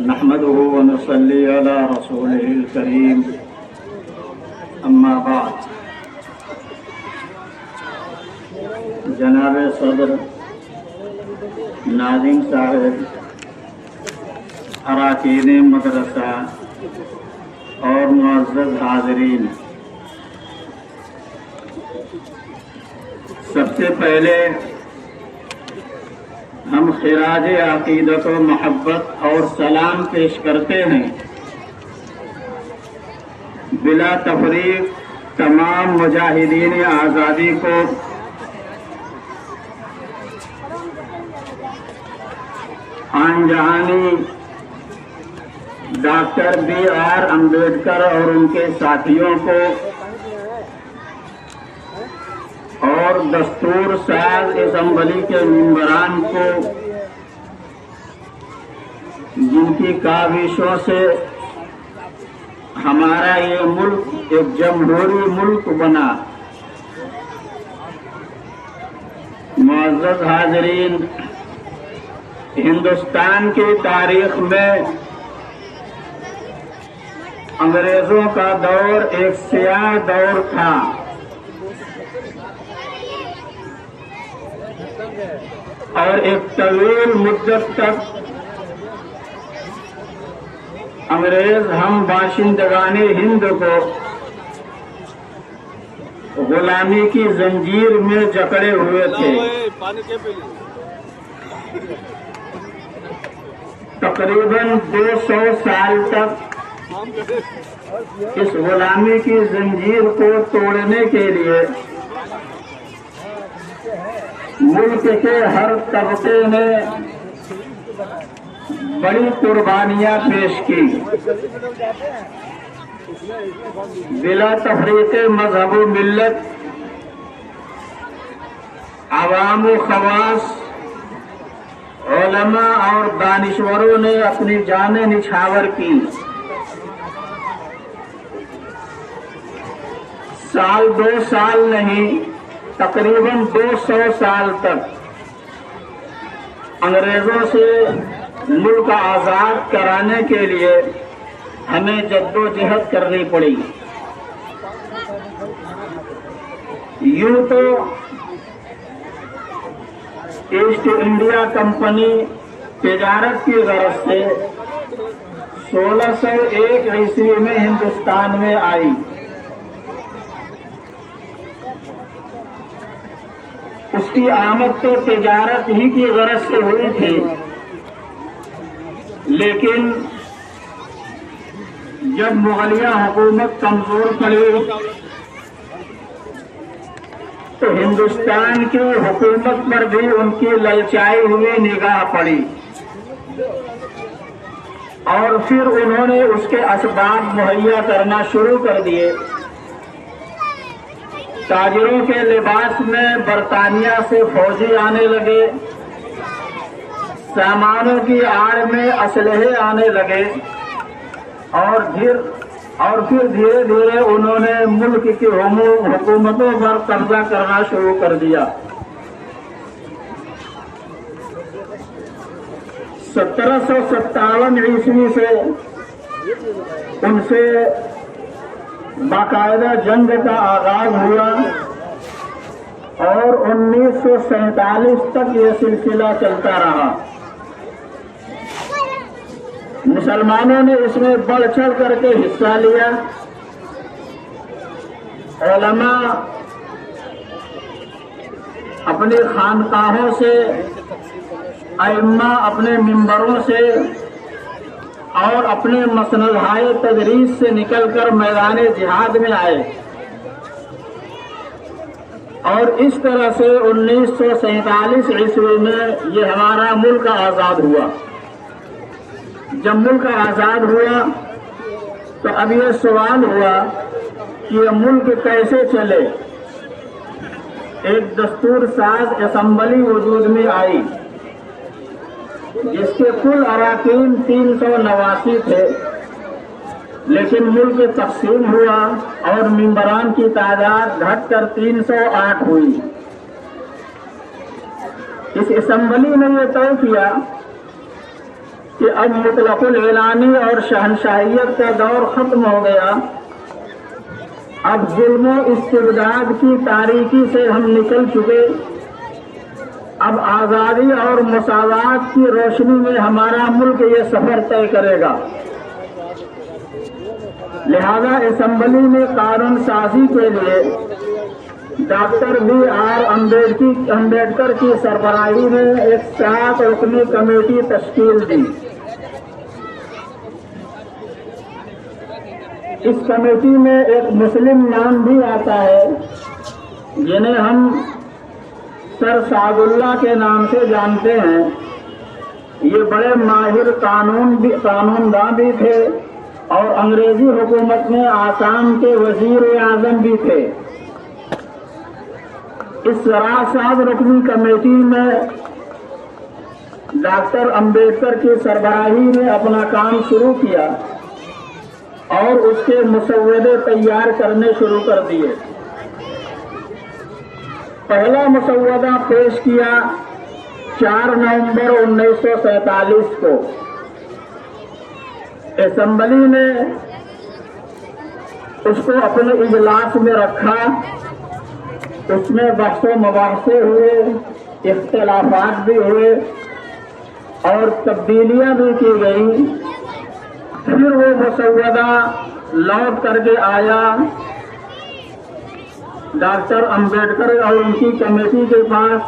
نحمده ونصلي على رسوله الكريم اما بعد جناب صدر ناظم صاحب اراکین مدرسہ اور معزز حاضرین، سب سے پہلے ہم خراج عقیدت و محبت اور سلام پیش کرتے ہیں بلا تفریق تمام مجاہدین آزادی کو آن جہانی ڈاکٹر بی آر امبیڈکر اور ان کے ساتھیوں کو اور دستور ساز اسمبلی کے ممبران کو، جن کی کاوشوں سے ہمارا یہ ملک ایک جمہوری ملک بنا۔ معزز حاضرین، ہندوستان کی تاریخ میں انگریزوں کا دور ایک سیاہ دور تھا، اور ایک طویل مدت تک انگریز ہم باشندگان ہند کو غلامی کی زنجیر میں جکڑے ہوئے تھے۔ تقریباً 200 سال تک اس غلامی کی زنجیر کو توڑنے کے لیے ملک کے ہر طبقے نے بڑی قربانیاں پیش کی۔ بلا تفریق مذہب و ملت، عوام و خواص، علماء اور دانشوروں نے اپنی جانیں نچھاور کی۔ سال 2 سال نہیں، تقریباً 200 سال تک انگریزوں سے ملک آزاد کرانے کے لیے ہمیں جد و جہد کرنی پڑی۔ یوں تو ایسٹ انڈیا کمپنی تجارت کی غرض سے 1601 عیسوی میں ہندوستان میں آئی۔ اس کی آمد تو تجارت ہی کی غرض سے ہوئی تھی، لیکن جب مغلیہ حکومت کمزور پڑی تو ہندوستان کی حکومت پر بھی ان کی للچائی ہوئی نگاہ پڑی، اور پھر انہوں نے اس کے اسباب مہیا کرنا شروع کر دیے۔ تاجروں کے لباس میں برطانیہ سے فوجی آنے لگے، سامانوں کی آڑ میں اسلحے آنے لگے، اور پھر دھیرے دھیرے انہوں نے ملک کی حکومتوں پر قبضہ کرنا شروع کر دیا۔ 1757 عیسوی سے ان سے باقاعدہ جنگ کا آغاز ہوا، اور 1947 تک یہ سلسلہ چلتا رہا۔ مسلمانوں نے اس میں بڑھ چڑھ کر کے حصہ لیا۔ علماء اپنی خانقاہوں سے، ائمہ اپنے ممبروں سے اور اپنے مسندہائے تدریس سے نکل کر میدان جہاد میں آئے، اور اس طرح سے 1947 عیسوی میں یہ ہمارا ملک آزاد ہوا۔ جب ملک آزاد ہوا تو اب یہ سوال ہوا کہ یہ ملک کیسے چلے۔ ایک دستور ساز اسمبلی وجود میں آئی، جس کے کل اراکین 389 تھے، لیکن ملک تقسیم ہوا اور ممبران کی تعداد گھٹ کر 308 ہوئی۔ اس اسمبلی نے یہ طے کیا کہ کہ اب مطلق العلانی اور شہنشاہیت کا دور ختم ہو گیا، اب ظلم و استبداد کی تاریکی سے ہم نکل چکے، اب آزادی اور مساوات کی روشنی میں ہمارا ملک یہ سفر طے کرے گا۔ لہذا اسمبلی میں قانون سازی کے لیے ڈاکٹر بی آر امبیڈکر کی سربراہی میں ایک 7 رکنی کمیٹی تشکیل دی۔ اس کمیٹی میں ایک مسلم نام بھی آتا ہے جنہیں ہم سر سعد اللہ کے نام سے جانتے ہیں۔ یہ بڑے ماہر قانون داں بھی تھے اور انگریزی حکومت میں آسام کے وزیر اعظم بھی تھے۔ اس 7 رکنی کمیٹی میں ڈاکٹر امبیڈکر کی سربراہی نے اپنا کام شروع کیا اور اس کے مسودے تیار کرنے شروع کر دیے۔ پہلا مسودہ پیش کیا 4 نومبر 1947 کو۔ اسمبلی نے اس کو اپنے اجلاس میں رکھا، اس میں بحث و مباحثے ہوئے، اختلافات بھی ہوئے اور تبدیلیاں بھی کی گئی۔ پھر وہ مسودہ لوٹ کر کے آیا ڈاکٹر امبیڈکر اور ان کی کمیٹی کے پاس،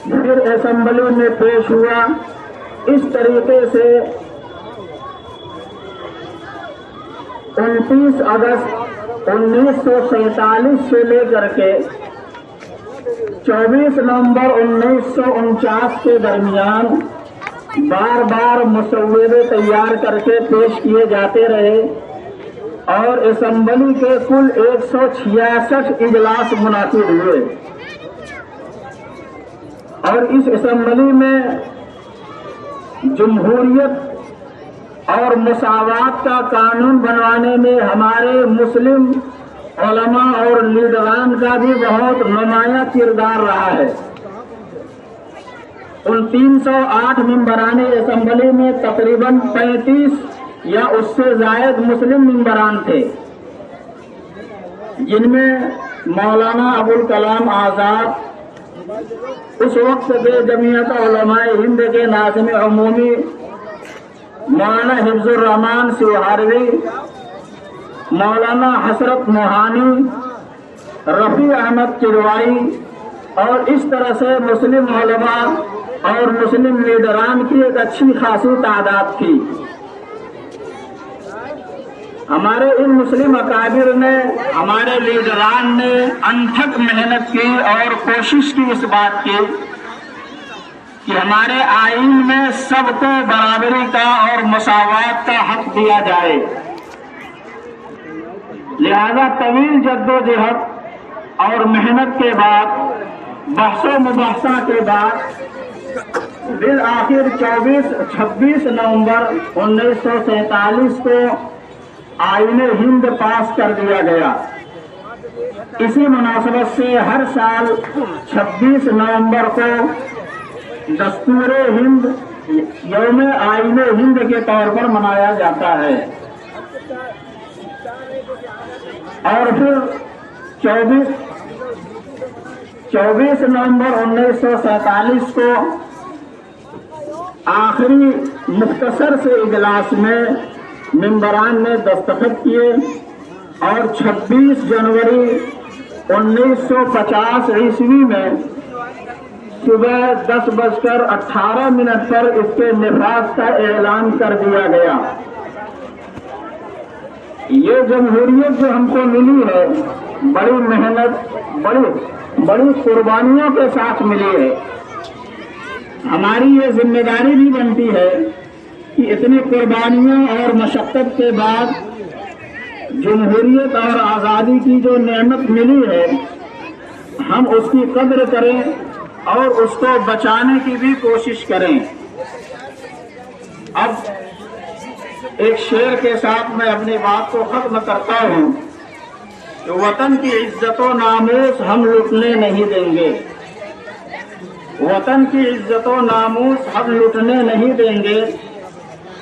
پھر اسمبلی میں پیش ہوا۔ اس طریقے سے 29 اگست 1947 سے لے کر کے 24 نومبر 1949 کے درمیان بار بار مسودے تیار کر کے پیش کیے جاتے رہے اور اسمبلی کے کل 166 اجلاس منعقد ہوئے، اور اس اسمبلی میں جمہوریت اور مساوات کا قانون بنوانے میں ہمارے مسلم علماء اور لیڈران کا بھی بہت نمایاں کردار رہا ہے۔ ان 308 ممبران اسمبلی میں تقریباً 35 یا اس سے زائد مسلم ممبران تھے، جن میں مولانا ابوالکلام آزاد، اس وقت کے جمعیت علماء ہند کے ناظم عمومی مولانا حفظ الرحمان سیوہاروی، مولانا حسرت موہانی، رفیع احمد چروائی، اور اس طرح سے مسلم علماء اور مسلم لیڈران کی ایک اچھی خاصی تعداد تھی۔ ہمارے ان مسلم اکابر نے، ہمارے لیڈران نے انتھک محنت کی اور کوشش کی اس بات کی کہ ہمارے آئین میں سب کو برابری کا اور مساوات کا حق دیا جائے۔ لہذا طویل جدوجہد اور محنت کے بعد، بحث و مباحثہ کے بعد، بالآخر 26 نومبر 1947 کو آئین ہند پاس کر دیا گیا۔ اسی مناسبت سے ہر سال 26 نومبر کو دستور ہند یوم آئین ہند کے طور پر منایا جاتا ہے، اور پھر 24 نومبر 1947 کو آخری مختصر سے اجلاس میں ممبران نے دستخط کیے، اور 26 جنوری 1950 عیسوی میں صبح 10:18 پر اس کے نفاذ کا اعلان کر دیا گیا۔ یہ جمہوریت جو ہم کو ملی ہے، بڑی محنت، بڑی قربانیوں کے ساتھ ملی ہے۔ ہماری یہ ذمہ داری بھی بنتی ہے کہ اتنی قربانیوں اور مشقت کے بعد جمہوریت اور آزادی کی جو نعمت ملی ہے، ہم اس کی قدر کریں اور اس کو بچانے کی بھی کوشش کریں۔ اب ایک شعر کے ساتھ میں اپنی بات کو ختم کرتا ہوں کہ وطن کی عزت و ناموس ہم لٹنے نہیں دیں گے، وطن کی عزت و ناموس ہم لٹنے نہیں دیں گے،